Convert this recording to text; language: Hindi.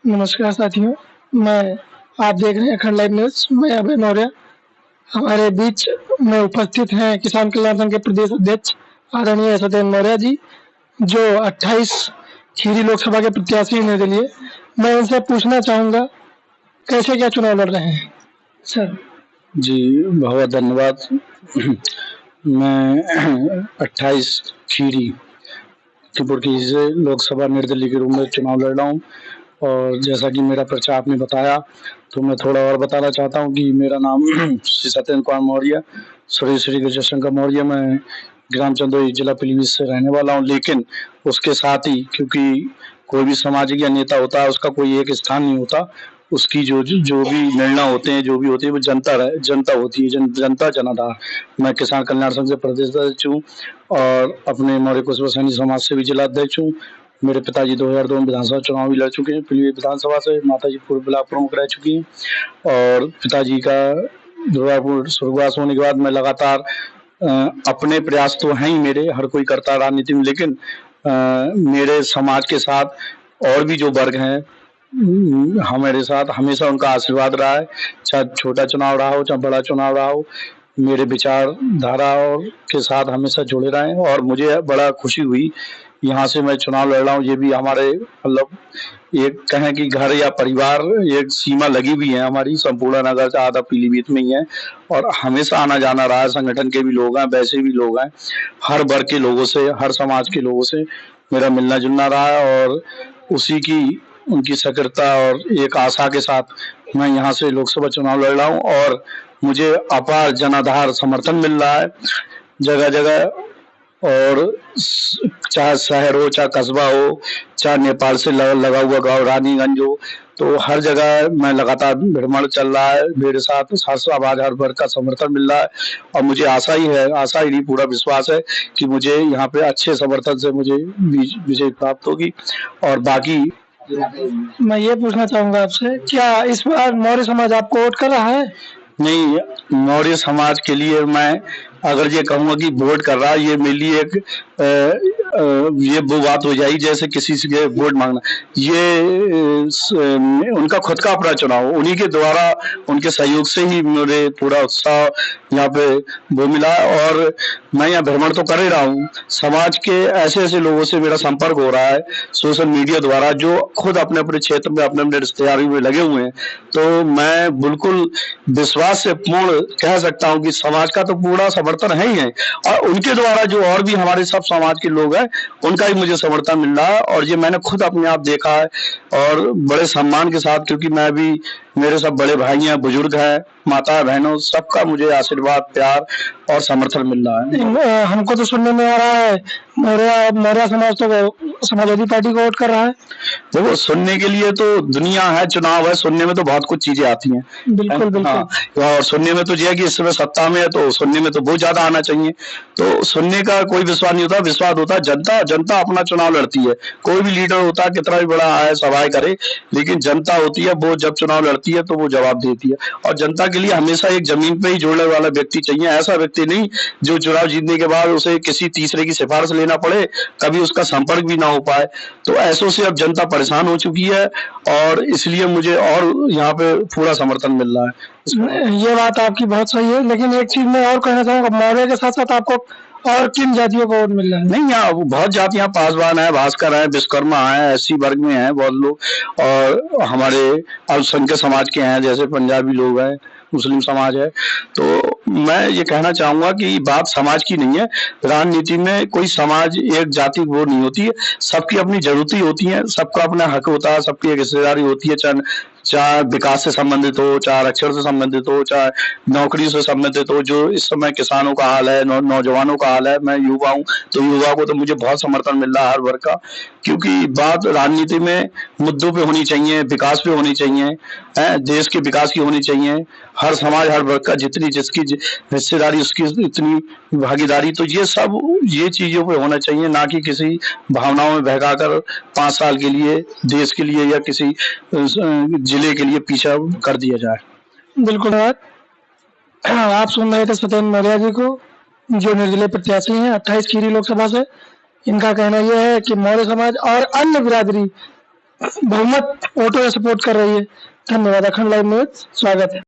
नमस्कार साथियों, मैं आप देख रहे हैं अखंड लाइव न्यूज़। मैं अभय मौर्य। हमारे बीच में उपस्थित हैं किसान कल्याण संघ के प्रदेश अध्यक्ष आदरणीय सत्येंद्र मौर्य जी, जो 28 खीरी लोकसभा के प्रत्याशी हैं निर्दलीय। मैं उनसे पूछना चाहूँगा, कैसे क्या चुनाव लड़ रहे हैं सर? जी, बहुत धन्यवाद। मैं 28 खीरी त्रिपुरा से लोकसभा निर्दलीय के रूप में चुनाव लड़ रहा हूँ। और जैसा कि मेरा परिचय आपने बताया, तो मैं थोड़ा और बताना चाहता हूँ कि मेरा नाम श्री सत्येंद्र कुमार मौर्य, श्री गजशंकर मौर्य। मैं ग्राम चंदोई, जिला पीलीभीत से रहने वाला हूँ। लेकिन उसके साथ ही, क्योंकि कोई भी सामाजिक या नेता होता है, उसका कोई एक स्थान नहीं होता। उसकी जो भी निर्णय होते हैं, जो भी होती है, वो जनता होती है, जनता जनाधार। मैं किसान कल्याण संघ से प्रदेश अध्यक्ष हूँ और अपने मौर्य कुशवा सैनी समाज से भी जिला अध्यक्ष हूँ। मेरे पिताजी 2002 में विधानसभा चुनाव भी लड़ चुके हैं पीलीभीत विधानसभा से। माताजी पूर्व ब्लॉक प्रमुख रह चुकी हैं। और पिताजी का दुर्गापुर स्वर्गवास होने के बाद मैं लगातार अपने प्रयास तो हैं ही मेरे, हर कोई करता है राजनीति में, लेकिन मेरे समाज के साथ और भी जो वर्ग हैं, हमारे साथ हमेशा उनका आशीर्वाद रहा है। चाहे छोटा चुनाव रहा हो, चाहे बड़ा चुनाव रहा हो, मेरे विचारधारा और के साथ हमेशा जुड़े रहे हैं। और मुझे बड़ा खुशी हुई, यहाँ से मैं चुनाव लड़ रहा हूँ। ये भी हमारे मतलब एक कहें कि घर या परिवार, एक सीमा लगी हुई है हमारी। संपूर्ण नगर से आधा पीलीभीत में ही है और हमेशा आना जाना रहा है। संगठन के भी लोग हैं, वैसे भी लोग हैं, हर वर्ग के लोगों से, हर समाज के लोगों से मेरा मिलना जुलना रहा है। और उसी की उनकी सक्रियता और एक आशा के साथ मैं यहाँ से लोकसभा चुनाव लड़ रहा हूँ। और मुझे अपार जनाधार समर्थन मिल रहा है जगह जगह। और चाहे शहर हो, चाहे कस्बा हो, चाहे नेपाल से लगा हुआ गांव रानीगंज हो, तो हर जगह मैं लगातार भ्रमण चल रहा है। मेरे साथ आवाज हर वर्ग का समर्थन मिल रहा है। और मुझे आशा ही नहीं, पूरा विश्वास है कि मुझे यहाँ पे अच्छे समर्थन से मुझे विजय प्राप्त होगी। और बाकी मैं ये पूछना चाहूँगा आपसे, क्या इस बार मौर्य समाज आपको वोट कर रहा है? नहीं, मौर्य समाज के लिए मैं अगर ये कहूँगा कि वोट कर रहा है, ये मेरे लिए एक ये वो बात हो जाएगी जैसे किसी से वोट मांगना। ये उनका खुद का अपना चुनाव, उन्हीं के द्वारा, उनके सहयोग से ही मेरे पूरा उत्साह यहाँ पे वो मिला। और मैं यहाँ भ्रमण तो कर ही रहा हूँ, समाज के ऐसे ऐसे लोगों से मेरा संपर्क हो रहा है सोशल मीडिया द्वारा, जो खुद अपने अपने क्षेत्र में, अपने अपने रिश्तेदारी में लगे हुए हैं। तो मैं बिल्कुल विश्वास से पूर्ण कह सकता हूँ कि समाज का तो पूरा समर्थन है ही है। और उनके द्वारा जो और भी हमारे सब समाज के लोग हैं, उनका ही मुझे समर्थन मिल रहा है। और ये मैंने खुद अपने आप देखा है, और बड़े सम्मान के साथ, क्योंकि मैं भी, मेरे सब बड़े भाई हैं, बुजुर्ग हैं, माता बहनों, सबका मुझे आशीर्वाद, प्यार और समर्थन मिल रहा है। हमको तो सुनने में आ रहा है मौर्य समाज तो समाजवादी पार्टी को वोट कर रहा है। देखो, सुनने के लिए तो दुनिया है, चुनाव है, सुनने में तो बहुत कुछ चीजें आती हैं। बिल्कुल बिल्कुल। हाँ, और सुनने में तो ये है कि इस समय सत्ता में है, तो सुनने में तो बहुत ज्यादा आना चाहिए। तो सुनने का कोई विश्वास नहीं होता, विश्वास होता है जनता अपना चुनाव लड़ती है। कोई भी लीडर होता है, कितना भी बड़ा आए सभाएं करे, लेकिन जनता होती है, वो जब चुनाव लड़ती है तो वो जवाब देती है। और जनता के लिए हमेशा एक जमीन पे ही जुड़ने वाला व्यक्ति चाहिए, ऐसा व्यक्ति नहीं जो चुनाव जीतने के बाद उसे किसी तीसरे की सिफारिश लेना पड़े, कभी उसका संपर्क भी ना हो पाए। तो ऐसों से अब जनता परेशान हो चुकी है, और इसलिए मुझे और यहाँ पे पूरा समर्थन मिल रहा है। ये बात आपकी बहुत सही है, लेकिन एक चीज मैं और कहना चाहूँगा, मौर्य के साथ साथ आपको और किन जातियों को वोट मिल रहा है? नहीं, यहाँ बहुत जातियां, पासवान है, भास्कर है, विश्वकर्मा है, एससी वर्ग में है बहुत लोग, और हमारे अल्पसंख्यक समाज के हैं, जैसे पंजाबी लोग हैं, मुस्लिम समाज है। तो मैं ये कहना चाहूंगा कि बात समाज की नहीं है। राजनीति में कोई समाज, एक जाति वो नहीं होती है, सबकी अपनी जरूरतें होती हैं, सबका अपना हक होता है, सबकी एक हिस्सेदारी होती है। चाहे विकास से संबंधित हो, चाहे आरक्षण से संबंधित हो, चाहे नौकरी से संबंधित हो। जो इस समय किसानों का हाल है, नौजवानों का हाल है, मैं युवा हूँ, तो युवा को तो मुझे बहुत समर्थन मिल रहा है हर वर्ग का। क्योंकि बात राजनीति में मुद्दों पे होनी चाहिए, विकास पे होनी चाहिए, देश के विकास की होनी चाहिए। हर समाज, हर वर्ग का जितनी जिसकी हिस्सेदारी, उसकी इतनी भागीदारी। तो ये चीजों पे होना चाहिए, ना कि किसी भावनाओं में बहकाकर 5 साल के लिए देश के लिए या किसी जिले के लिए पीछा कर दिया जाए। बिल्कुल। आप सुन रहे थे सत्येंद्र मौर्य जी को, जो निर्दलीय प्रत्याशी हैं 28 खीरी लोकसभा से। इनका कहना यह है कि मौर्य समाज और अन्य बिरादरी बहुमत ऑटो सपोर्ट कर रही है। धन्यवाद। अखंड लाइव न्यूज स्वागत है।